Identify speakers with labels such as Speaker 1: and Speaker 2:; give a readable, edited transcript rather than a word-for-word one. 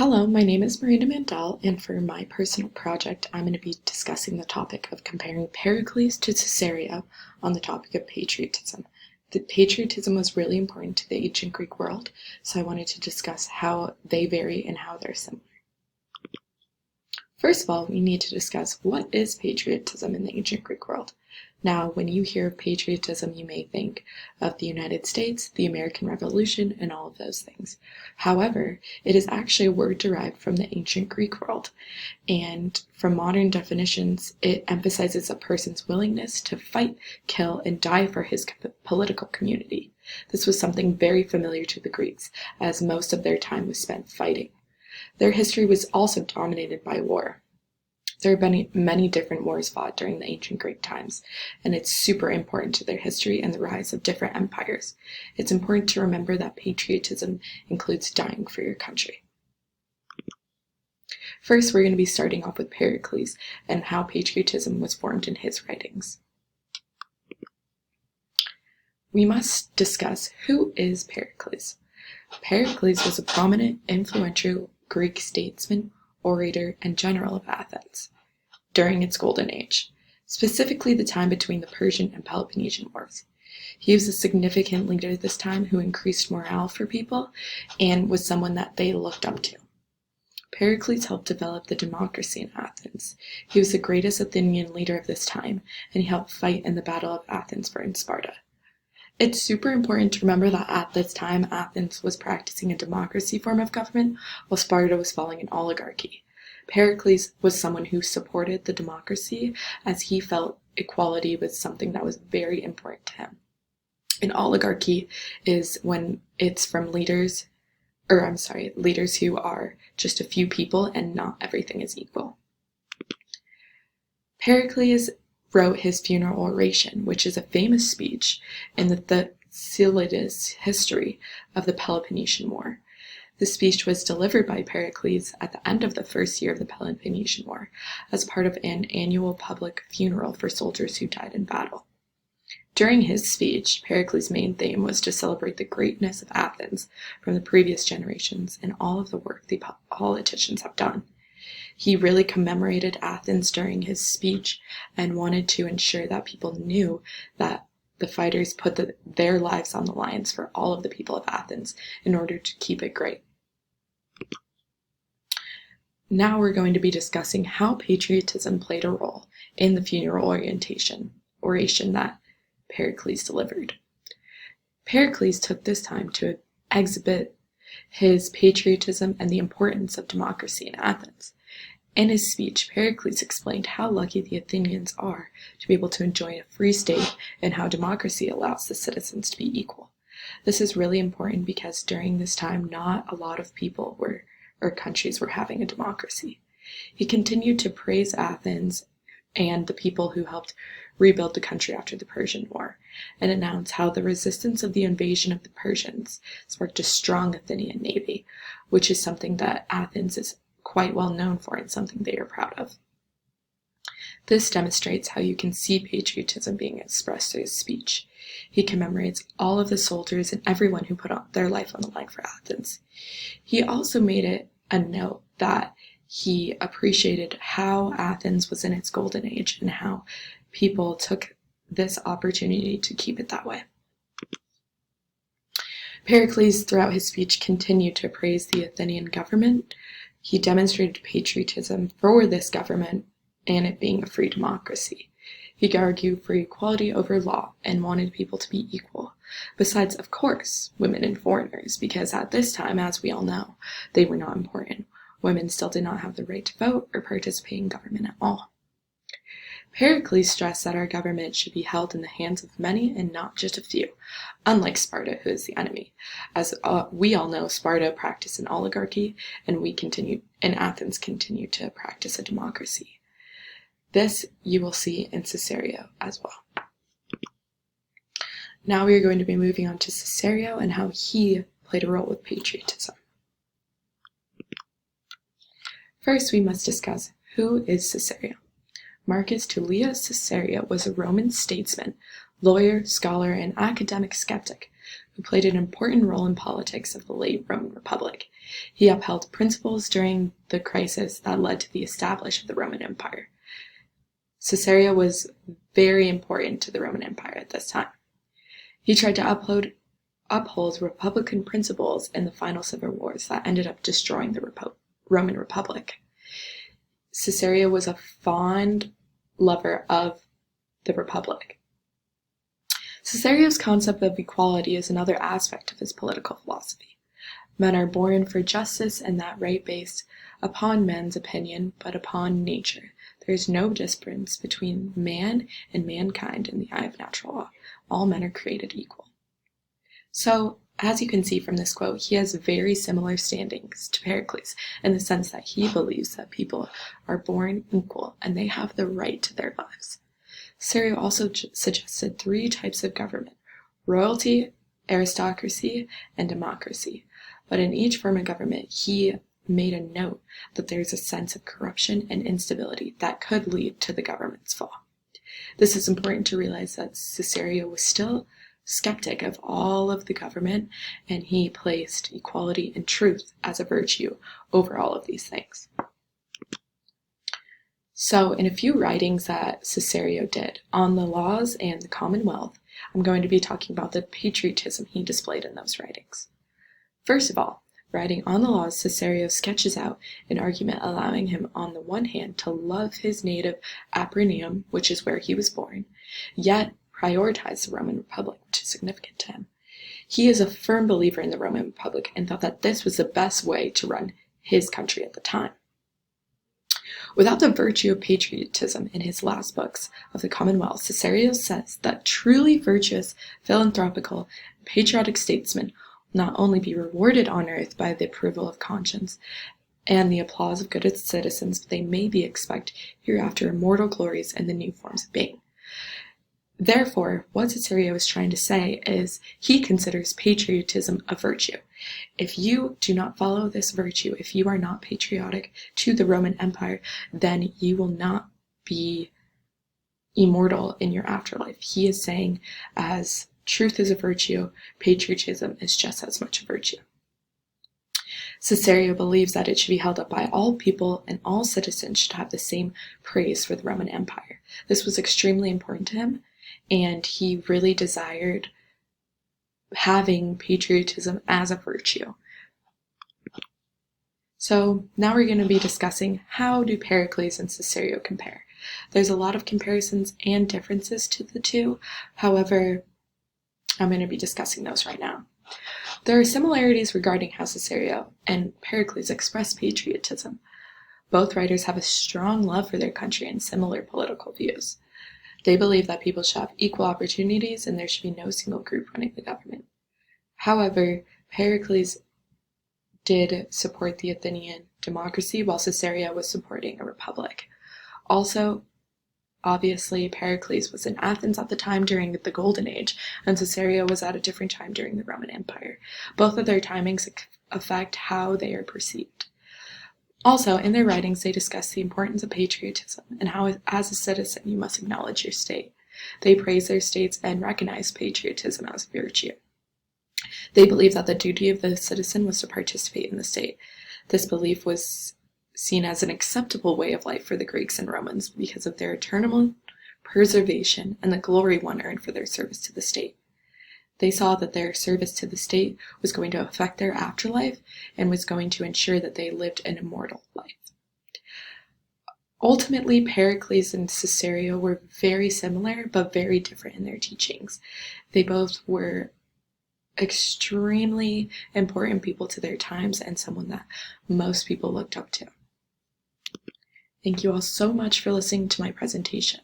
Speaker 1: Hello, my name is Marina Mandel, and for my personal project, I'm going to be discussing the topic of comparing Pericles to Cesareo on the topic of patriotism. The patriotism was really important to the ancient Greek world, so I wanted to discuss how they vary and how they're similar. First of all, we need to discuss what is patriotism in the ancient Greek world. Now, when you hear of patriotism, you may think of the United States, the American Revolution, and all of those things. However, it is actually a word derived from the ancient Greek world, and from modern definitions, it emphasizes a person's willingness to fight, kill, and die for his political community. This was something very familiar to the Greeks, as most of their time was spent fighting. Their history was also dominated by war. There have been many different wars fought during the ancient Greek times, and it's super important to their history and the rise of different empires. It's important to remember that patriotism includes dying for your country. First, we're going to be starting off with Pericles and how patriotism was formed in his writings. We must discuss who is Pericles. Pericles was a prominent, influential Greek statesman, orator, and general of Athens during its golden age, specifically the time between the Persian and Peloponnesian Wars. He was a significant leader this time who increased morale for people and was someone that they looked up to. Pericles helped develop the democracy in Athens. He was the greatest Athenian leader of this time, and he helped fight in the Battle of Athens in Sparta. It's super important to remember that at this time, Athens was practicing a democracy form of government, while Sparta was following an oligarchy. Pericles was someone who supported the democracy, as he felt equality was something that was very important to him. An oligarchy is when it's from leaders who are just a few people and not everything is equal. Pericles wrote his funeral oration, which is a famous speech in the Thucydides history of the Peloponnesian War. The speech was delivered by Pericles at the end of the first year of the Peloponnesian War, as part of an annual public funeral for soldiers who died in battle. During his speech, Pericles' main theme was to celebrate the greatness of Athens from the previous generations and all of the work the politicians have done. He really commemorated Athens during his speech and wanted to ensure that people knew that the fighters put their lives on the lines for all of the people of Athens in order to keep it great. Now we're going to be discussing how patriotism played a role in the funeral oration that Pericles delivered. Pericles took this time to exhibit his patriotism and the importance of democracy in Athens. In his speech, Pericles explained how lucky the Athenians are to be able to enjoy a free state and how democracy allows the citizens to be equal. This is really important because during this time, not a lot of people or countries were having a democracy. He continued to praise Athens and the people who helped rebuild the country after the Persian War, and announce how the resistance of the invasion of the Persians sparked a strong Athenian navy, which is something that Athens is quite well known for and something they are proud of. This demonstrates how you can see patriotism being expressed through his speech. He commemorates all of the soldiers and everyone who put their life on the line for Athens. He also made it a note that he appreciated how Athens was in its golden age and how people took this opportunity to keep it that way. Pericles, throughout his speech, continued to praise the Athenian government. He demonstrated patriotism for this government and it being a free democracy. He argued for equality over law and wanted people to be equal, besides, of course, women and foreigners, because at this time, as we all know, they were not important. Women still did not have the right to vote or participate in government at all. Pericles stressed that our government should be held in the hands of many and not just a few, unlike Sparta, who is the enemy. As we all know, Sparta practiced an oligarchy, and Athens continued to practice a democracy. This you will see in Cesareo as well. Now we are going to be moving on to Cesareo and how he played a role with patriotism. First, we must discuss who is Cesareo. Marcus Tullius Cesareo was a Roman statesman, lawyer, scholar, and academic skeptic who played an important role in politics of the late Roman Republic. He upheld principles during the crisis that led to the establishment of the Roman Empire. Cesareo was very important to the Roman Empire at this time. He tried to uphold Republican principles in the final civil wars that ended up destroying the Roman Republic. Cesareo was a fond lover of the Republic. Cesareo's concept of equality is another aspect of his political philosophy. Men are born for justice, and that right based upon men's opinion, but upon nature. There is no difference between man and mankind in the eye of natural law. All men are created equal. So, as you can see from this quote, he has very similar standings to Pericles in the sense that he believes that people are born equal and they have the right to their lives. Cesareo also suggested 3 types of government: royalty, aristocracy, and democracy. But in each form of government, he made a note that there's a sense of corruption and instability that could lead to the government's fall. This is important to realize that Cesareo was still skeptic of all of the government, and he placed equality and truth as a virtue over all of these things. So in a few writings that Cesareo did on the laws and the Commonwealth, I'm going to be talking about the patriotism he displayed in those writings. First of all, writing on the laws, Cesareo sketches out an argument allowing him on the one hand to love his native Appianum, which is where he was born, yet prioritize the Roman Republic, which is significant to him. He is a firm believer in the Roman Republic and thought that this was the best way to run his country at the time. Without the virtue of patriotism in his last books of the Commonwealth, Cesareo says that truly virtuous, philanthropical, and patriotic statesmen will not only be rewarded on earth by the approval of conscience and the applause of good citizens, but they may be expect hereafter immortal glories and the new forms of being. Therefore, what Cesareo is trying to say is he considers patriotism a virtue. If you do not follow this virtue, if you are not patriotic to the Roman Empire, then you will not be immortal in your afterlife. He is saying as truth is a virtue, patriotism is just as much a virtue. Cesareo believes that it should be held up by all people and all citizens should have the same praise for the Roman Empire. This was extremely important to him, and he really desired having patriotism as a virtue. So now we're going to be discussing how do Pericles and Cesareo compare. There's a lot of comparisons and differences to the two. However, I'm going to be discussing those right now. There are similarities regarding how Cesareo and Pericles express patriotism. Both writers have a strong love for their country and similar political views. They believe that people should have equal opportunities and there should be no single group running the government. However, Pericles did support the Athenian democracy while Cesareo was supporting a republic. Also, obviously, Pericles was in Athens at the time during the Golden Age, and Cesareo was at a different time during the Roman Empire. Both of their timings affect how they are perceived. Also, in their writings, they discuss the importance of patriotism and how, as a citizen, you must acknowledge your state. They praise their states and recognize patriotism as a virtue. They believe that the duty of the citizen was to participate in the state. This belief was seen as an acceptable way of life for the Greeks and Romans because of their eternal preservation and the glory one earned for their service to the state. They saw that their service to the state was going to affect their afterlife and was going to ensure that they lived an immortal life. Ultimately, Pericles and Cesareo were very similar but very different in their teachings. They both were extremely important people to their times and someone that most people looked up to. Thank you all so much for listening to my presentation.